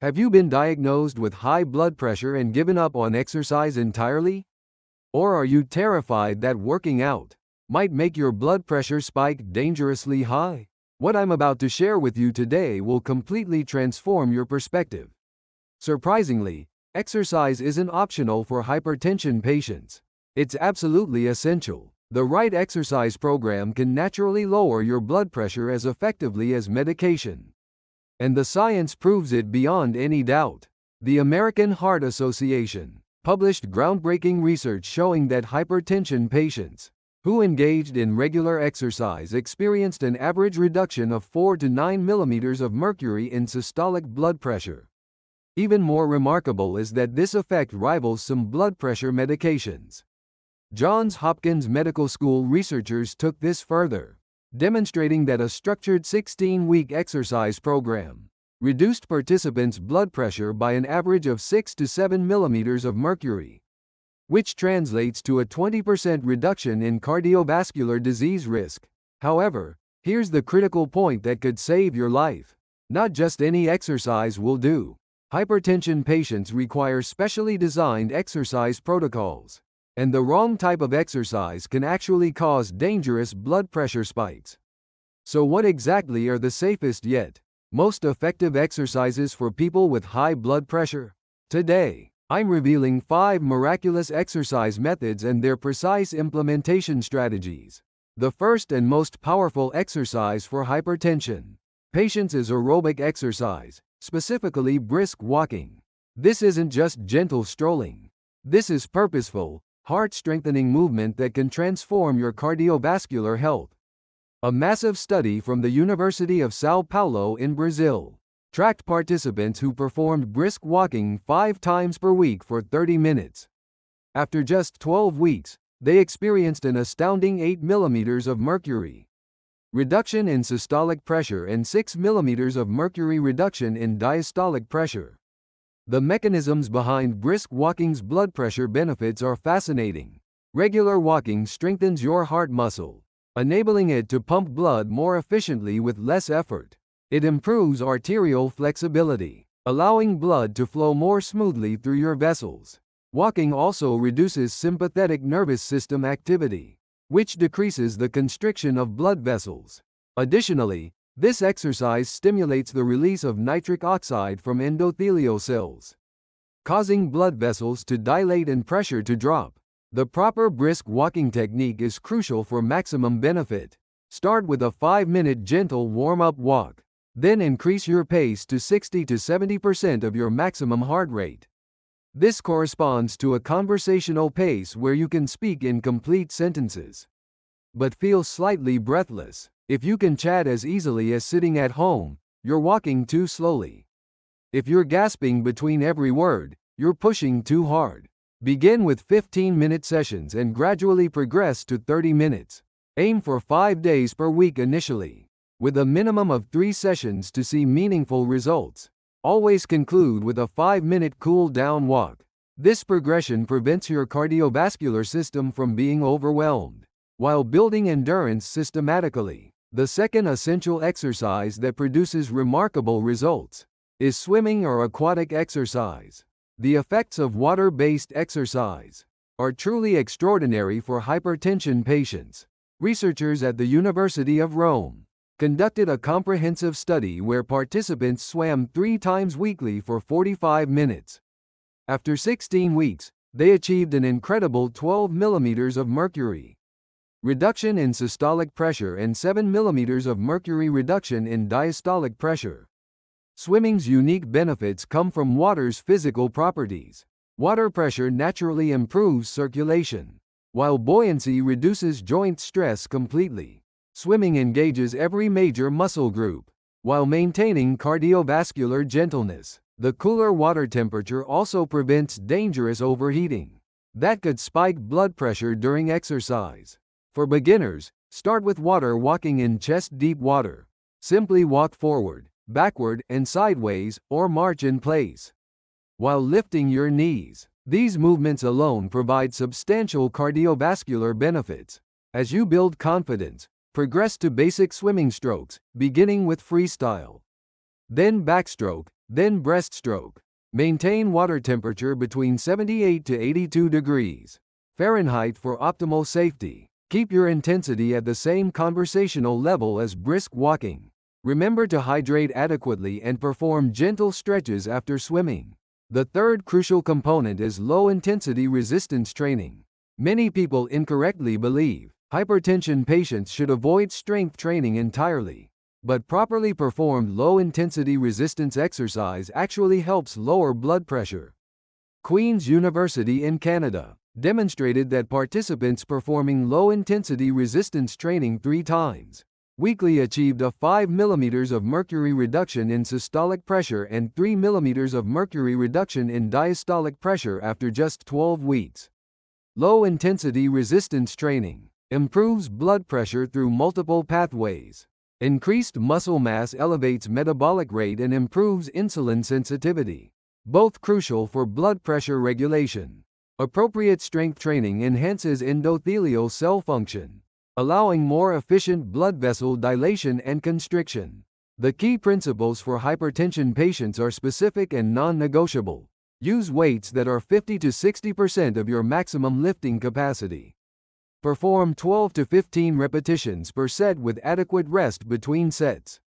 Have you been diagnosed with high blood pressure and given up on exercise entirely? Or are you terrified that working out might make your blood pressure spike dangerously high? What I'm about to share with you today will completely transform your perspective. Surprisingly, exercise isn't optional for hypertension patients. It's absolutely essential. The right exercise program can naturally lower your blood pressure as effectively as medication. And the science proves it beyond any doubt. The American Heart Association published groundbreaking research showing that hypertension patients who engaged in regular exercise experienced an average reduction of 4 to 9 millimeters of mercury in systolic blood pressure. Even more remarkable is that this effect rivals some blood pressure medications. Johns Hopkins Medical School researchers took this further, demonstrating that a structured 16-week exercise program reduced participants' blood pressure by an average of 6 to 7 millimeters of mercury, which translates to a 20% reduction in cardiovascular disease risk. However, here's the critical point that could save your life. Not just any exercise will do. Hypertension patients require specially designed exercise protocols, and the wrong type of exercise can actually cause dangerous blood pressure spikes. So what exactly are the safest yet most effective exercises for people with high blood pressure? Today, I'm revealing 5 miraculous exercise methods and their precise implementation strategies. The first and most powerful exercise for hypertension patients is aerobic exercise, specifically brisk walking. This isn't just gentle strolling. This is purposeful, heart-strengthening movement that can transform your cardiovascular health. A massive study from the University of São Paulo in Brazil tracked participants who performed brisk walking 5 times per week for 30 minutes. After just 12 weeks, they experienced an astounding 8 millimeters of mercury reduction in systolic pressure and 6 millimeters of mercury reduction in diastolic pressure. The mechanisms behind brisk walking's blood pressure benefits are fascinating. Regular walking strengthens your heart muscle, enabling it to pump blood more efficiently with less effort. It improves arterial flexibility, allowing blood to flow more smoothly through your vessels. Walking also reduces sympathetic nervous system activity, which decreases the constriction of blood vessels. Additionally, this exercise stimulates the release of nitric oxide from endothelial cells, causing blood vessels to dilate and pressure to drop. The proper brisk walking technique is crucial for maximum benefit. Start with a 5-minute gentle warm-up walk. Then increase your pace to 60 to 70% of your maximum heart rate. This corresponds to a conversational pace where you can speak in complete sentences, but feel slightly breathless. If you can chat as easily as sitting at home, you're walking too slowly. If you're gasping between every word, you're pushing too hard. Begin with 15-minute sessions and gradually progress to 30 minutes. Aim for 5 days per week initially, with a minimum of 3 sessions to see meaningful results. Always conclude with a 5-minute cool-down walk. This progression prevents your cardiovascular system from being overwhelmed, while building endurance systematically. The second essential exercise that produces remarkable results is swimming or aquatic exercise. The effects of water-based exercise are truly extraordinary for hypertension patients. Researchers at the University of Rome conducted a comprehensive study where participants swam 3 times weekly for 45 minutes. After 16 weeks, they achieved an incredible 12 millimeters of mercury reduction in systolic pressure and 7 millimeters of mercury reduction in diastolic pressure. Swimming's unique benefits come from water's physical properties. Water pressure naturally improves circulation, while buoyancy reduces joint stress completely. Swimming engages every major muscle group, while maintaining cardiovascular gentleness. The cooler water temperature also prevents dangerous overheating that could spike blood pressure during exercise. For beginners, start with water walking in chest-deep water. Simply walk forward, backward, and sideways, or march in place while lifting your knees. These movements alone provide substantial cardiovascular benefits. As you build confidence, progress to basic swimming strokes, beginning with freestyle, then backstroke, Then breaststroke. Maintain water temperature between 78 to 82 degrees Fahrenheit for optimal safety. Keep your intensity at the same conversational level as brisk walking. Remember to hydrate adequately and perform gentle stretches after swimming. The third crucial component is low-intensity resistance training. Many people incorrectly believe hypertension patients should avoid strength training entirely. But properly performed low-intensity resistance exercise actually helps lower blood pressure. Queen's University in Canada demonstrated that participants performing low-intensity resistance training 3 times weekly achieved a 5 mm of mercury reduction in systolic pressure and 3 mm of mercury reduction in diastolic pressure after just 12 weeks. Low-intensity resistance training improves blood pressure through multiple pathways. Increased muscle mass elevates metabolic rate and improves insulin sensitivity, both crucial for blood pressure regulation. Appropriate strength training enhances endothelial cell function, allowing more efficient blood vessel dilation and constriction. The key principles for hypertension patients are specific and non-negotiable. Use weights that are 50 to 60% of your maximum lifting capacity. Perform 12 to 15 repetitions per set with adequate rest between sets.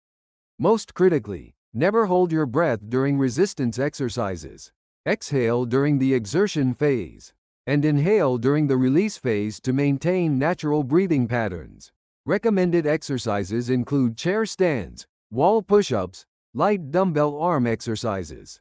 Most critically, never hold your breath during resistance exercises. Exhale during the exertion phase, and inhale during the release phase to maintain natural breathing patterns. Recommended exercises include chair stands, wall push-ups, light dumbbell arm exercises,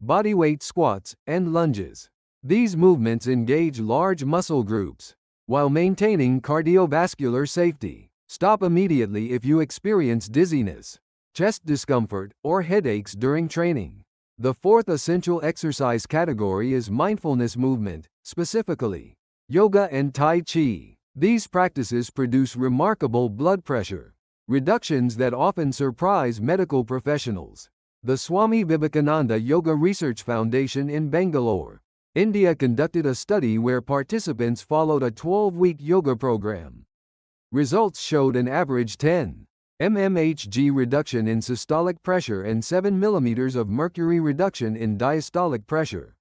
bodyweight squats, and lunges. These movements engage large muscle groups while maintaining cardiovascular safety. Stop immediately if you experience dizziness, chest discomfort, or headaches during training. The fourth essential exercise category is mindfulness movement, specifically yoga and Tai Chi. These practices produce remarkable blood pressure reductions that often surprise medical professionals. The Swami Vivekananda Yoga Research Foundation in Bangalore, India conducted a study where participants followed a 12-week yoga program. Results showed an average 10 mmHg reduction in systolic pressure and 7 mm of mercury reduction in diastolic pressure.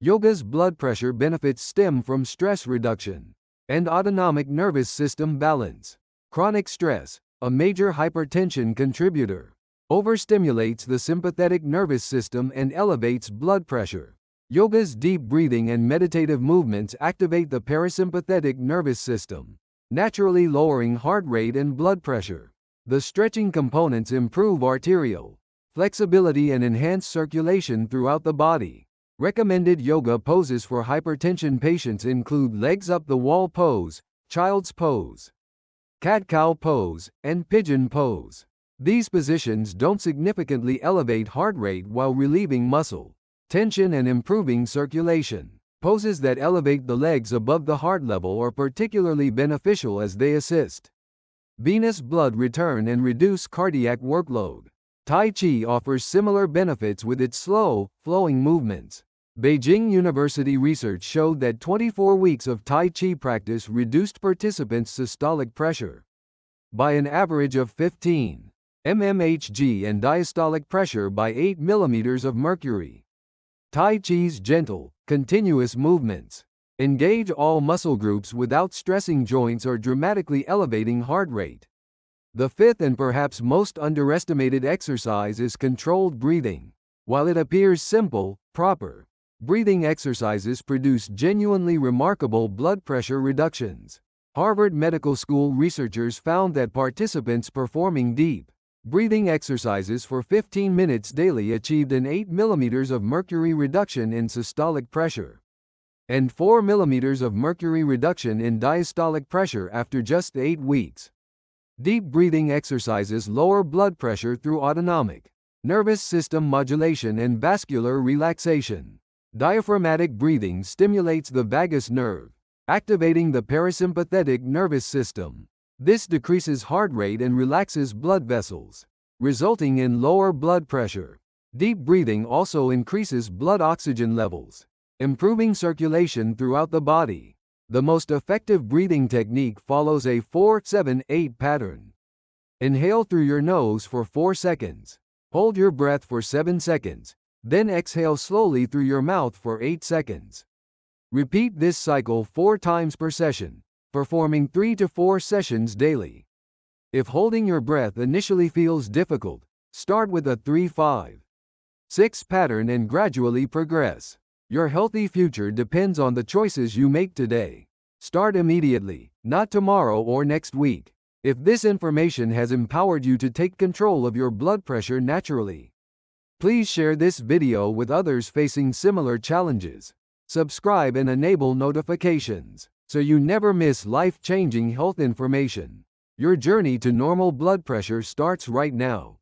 Yoga's blood pressure benefits stem from stress reduction and autonomic nervous system balance. Chronic stress, a major hypertension contributor, overstimulates the sympathetic nervous system and elevates blood pressure. Yoga's deep breathing and meditative movements activate the parasympathetic nervous system, naturally lowering heart rate and blood pressure. The stretching components improve arterial flexibility and enhance circulation throughout the body. Recommended yoga poses for hypertension patients include legs up the wall pose, child's pose, cat-cow pose, and pigeon pose. These positions don't significantly elevate heart rate while relieving muscle tension and improving circulation. Poses that elevate the legs above the heart level are particularly beneficial as they assist venous blood return and reduce cardiac workload. Tai Chi offers similar benefits with its slow, flowing movements. Beijing University research showed that 24 weeks of Tai Chi practice reduced participants' systolic pressure by an average of 15 mmHg and diastolic pressure by 8 mm of mercury. Tai Chi's gentle, continuous movements engage all muscle groups without stressing joints or dramatically elevating heart rate. The fifth and perhaps most underestimated exercise is controlled breathing. While it appears simple, proper breathing exercises produce genuinely remarkable blood pressure reductions. Harvard Medical School researchers found that participants performing deep breathing exercises for 15 minutes daily achieved an 8 mm of mercury reduction in systolic pressure and 4 mm of mercury reduction in diastolic pressure after just 8 weeks. Deep breathing exercises lower blood pressure through autonomic nervous system modulation and vascular relaxation. Diaphragmatic breathing stimulates the vagus nerve, activating the parasympathetic nervous system. This decreases heart rate and relaxes blood vessels, resulting in lower blood pressure. Deep breathing also increases blood oxygen levels, improving circulation throughout the body. The most effective breathing technique follows a 4-7-8 pattern. Inhale through your nose for 4 seconds. Hold your breath for 7 seconds, then exhale slowly through your mouth for 8 seconds. Repeat this cycle 4 times per session, performing 3 to 4 sessions daily. If holding your breath initially feels difficult, start with a 3-5-6 pattern and gradually progress. Your healthy future depends on the choices you make today. Start immediately, not tomorrow or next week. If this information has empowered you to take control of your blood pressure naturally, please share this video with others facing similar challenges. Subscribe and enable notifications so you never miss life-changing health information. Your journey to normal blood pressure starts right now.